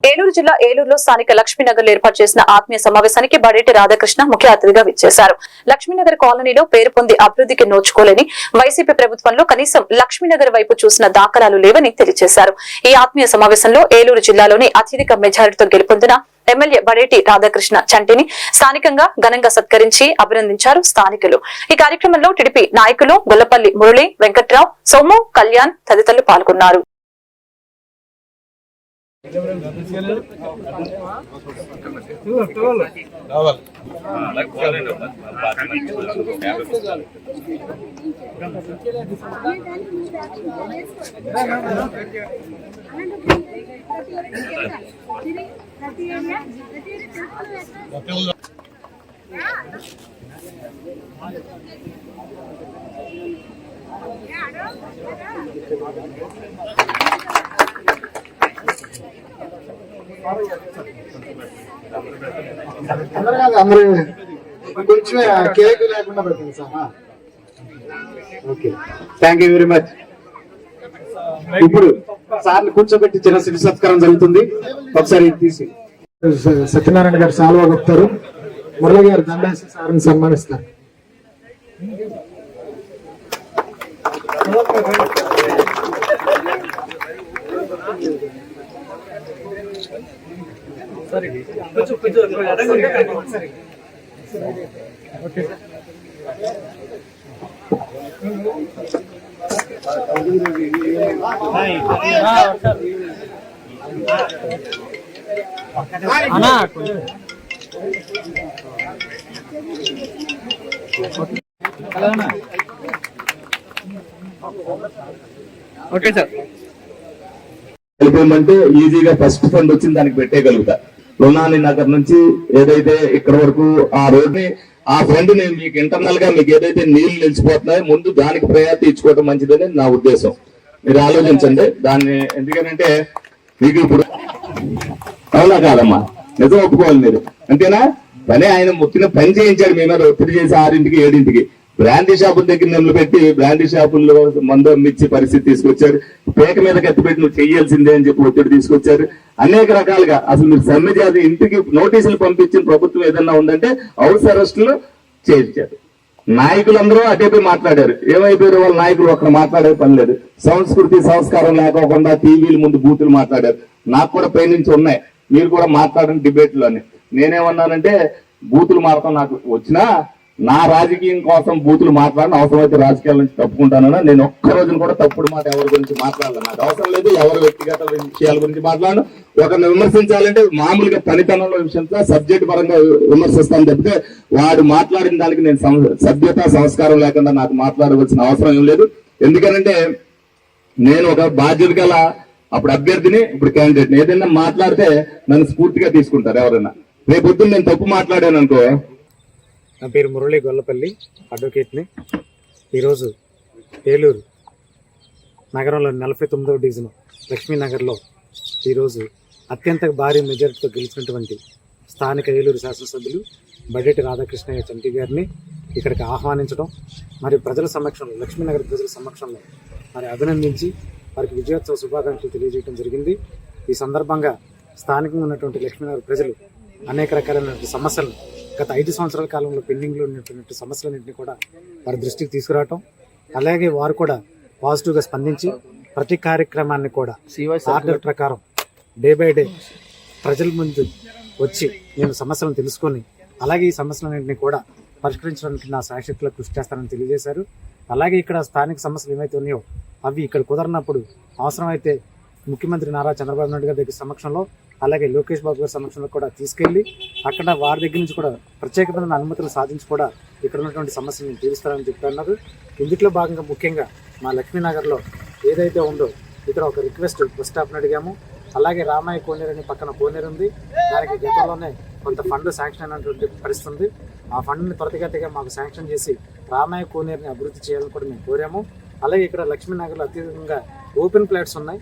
ఏలూరు జిల్లా ఏలూరులో స్థానిక లక్ష్మీనగర్ లో ఏర్పాటు చేసిన ఆత్మీయ సమావేశానికి బడేటి రాధాకృష్ణ ముఖ్య అతిథిగా విచ్చేశారు. లక్ష్మీనగర్ కాలనీలో పేరు పొంది అభివృద్ధికి నోచుకోలేని వైసీపీ ప్రభుత్వంలో కనీసం లక్ష్మీనగర్ వైపు చూసిన దాఖలాలు లేవని తెలియజేశారు. ఈ ఆత్మీయ సమావేశంలో ఏలూరు జిల్లాలోని అత్యధిక మెజారిటీతో గెలుపొందిన ఎమ్మెల్యే బడేటి రాధాకృష్ణ చంటిని స్థానికంగా ఘనంగా సత్కరించి అభినందించారు స్థానికులు. ఈ కార్యక్రమంలో టీడీపీ నాయకులు గొల్లపల్లి మురళి, వెంకట్రావు, సోము, కళ్యాణ్ తదితరులు పాల్గొన్నారు. అందరూ కొంచెం కేక్ లేకుండా పెట్టండి sir. Okay, thank you very much. ఇప్పుడు సార్ని కూర్చోబెట్టి చిన్న శిశు సత్కారం జరుగుతుంది. ఒకసారి తీసి సత్యనారాయణ గారు సాల్వా చెప్తారు. మురళి గారు దండేసి సార్ని సన్మానిస్తారు. ఓకే సార్, వెళ్ళిపోయిందంటే ఈజీగా ఫస్ట్ ఫండ్ వచ్చింది దానికి పెట్టేయగలుగుతా. రుణాని నగర్ నుంచి ఏదైతే ఇక్కడ వరకు ఆ రోడ్ని ఆ ఫండ్ ని మీకు ఇంటర్నల్ గా మీకు ఏదైతే నీళ్లు నిలిచిపోతున్నాయో ముందు దానికి ప్రయారిటీ ఇచ్చుకోవడం మంచిదని నా ఉద్దేశం. మీరు ఆలోచించండి దాన్ని. ఎందుకంటే మీకు ఇప్పుడు అవునా కాదమ్మా, నిజం ఒప్పుకోవాలి మీరు, అంతేనా? పని ఆయన ముఖ్యంగా పని చేయించాడు మీ మీద, ఒత్తిడి చేసి 6ంటికి 7ంటికి బ్రాండీ షాపుల దగ్గర నిమ్లు పెట్టి బ్రాండీ షాపుల్లో మందు అమ్మిచ్చి పరిస్థితి తీసుకొచ్చారు. పేక మీద కత్తిపెట్టి నువ్వు చెయ్యాల్సిందే అని చెప్పి ఒత్తిడి తీసుకొచ్చారు. అనేక రకాలుగా అసలు మీరు సమ్మె చేసి ఇంటికి నోటీసులు పంపించిన ప్రభుత్వం ఏదన్నా ఉందంటే హౌస్ అరెస్టులు చేయించారు. నాయకులందరూ అటేపోయి మాట్లాడారు. ఏమైపోయారు వాళ్ళ నాయకులు? ఒక్కడ మాట్లాడే పని లేదు. సంస్కృతి సంస్కారం లేకోకుండా టీవీల ముందు బూతులు మాట్లాడారు. నాకు కూడా పైనుంచి ఉన్నాయి, మీరు కూడా మాట్లాడిన డిబేట్లోని. నేనేమన్నానంటే బూతులు మారటం నాకు వచ్చినా నా రాజకీయం కోసం బూతులు మాట్లాడిన అవసరమైతే రాజకీయాల నుంచి తప్పుకుంటానన్నా. నేను ఒక్క రోజున కూడా తప్పుడు మాట ఎవరి గురించి మాట్లాడాలి, నాకు అవసరం లేదు. ఎవరి వ్యక్తిగత విషయాల గురించి మాట్లాడను. ఒకరిని విమర్శించాలంటే మామూలుగా పనితనంలో విషయంలో సబ్జెక్ట్ పరంగా విమర్శిస్తాను తప్పితే వాడు మాట్లాడిన దానికి నేను సభ్యత సంస్కారం లేకుండా నాకు మాట్లాడవలసిన అవసరం ఏం లేదు. ఎందుకనంటే నేను ఒక బాధ్యత గల అప్పుడు అభ్యర్థిని, ఇప్పుడు క్యాండిడేట్ని. ఏదైనా మాట్లాడితే నన్ను స్ఫూర్తిగా తీసుకుంటారు ఎవరైనా. రేపొద్దున నేను తప్పు మాట్లాడాను అనుకో. నా పేరు మురళి, గొల్లపల్లి అడ్వకేట్ని. ఈరోజు ఏలూరు నగరంలోని 49వ డివిజన్ లక్ష్మీనగర్లో ఈరోజు అత్యంత భారీ మెజారిటీతో గెలిచినటువంటి స్థానిక ఏలూరు శాసనసభ్యులు బడేటి రాధాకృష్ణయ్య చంటి గారిని ఇక్కడికి ఆహ్వానించడం, మరి ప్రజల సమక్షంలో, లక్ష్మీనగర్ ప్రజల సమక్షంలో మరి అభినందించి వారికి విజయోత్సవ శుభాకాంక్షలు తెలియజేయడం జరిగింది. ఈ సందర్భంగా స్థానికంగా ఉన్నటువంటి లక్ష్మీనగర్ ప్రజలు అనేక రకాలైనటువంటి సమస్యలను గత 5 సంవత్సరాల కాలంలో పెండింగ్లో ఉన్నటువంటి సమస్యలన్నింటినీ కూడా వారి దృష్టికి తీసుకురావటం, అలాగే వారు కూడా పాజిటివ్గా స్పందించి ప్రతి కార్యక్రమాన్ని కూడా ఆర్డర్ ప్రకారం డే బై డే ప్రజల ముందు వచ్చి నేను సమస్యలను తెలుసుకొని అలాగే ఈ సమస్యలన్నింటినీ కూడా పరిష్కరించడానికి నా శాయశక్తులకు కృషి చేస్తానని తెలియజేశారు. అలాగే ఇక్కడ స్థానిక సమస్యలు ఏవైతే ఉన్నాయో అవి ఇక్కడ కుదరనప్పుడు అవసరమైతే ముఖ్యమంత్రి నారా చంద్రబాబు నాయుడు గారి దగ్గర సమక్షంలో, అలాగే లోకేష్ బాబు గారి సమక్షంలో కూడా తీసుకెళ్లి అక్కడ వారి దగ్గర నుంచి కూడా ప్రత్యేకమైన అనుమతులు సాధించి కూడా ఇక్కడ ఉన్నటువంటి సమస్యలను తీరుస్తారని చెప్పన్నారు. ఇందులో భాగంగా ముఖ్యంగా మా లక్ష్మీనగర్లో ఏదైతే ఉందో ఇక్కడ ఒక రిక్వెస్ట్ బస్ స్టాప్ని అడిగాము. అలాగే రామయ్య కోనేరు అని పక్కన కోనేరు ఉంది, దానికి గతంలోనే కొంత ఫండ్ శాంక్షన్ అయినటువంటి పరిస్థితి ఉంది. ఆ ఫండ్ని త్వరితగతిగా మాకు శాంక్షన్ చేసి రామయ్య కోనేరుని అభివృద్ధి చేయాలని కూడా మేము కోరాము. అలాగే ఇక్కడ లక్ష్మీనగర్లో అత్యధికంగా ఓపెన్ ప్లాట్స్ ఉన్నాయి.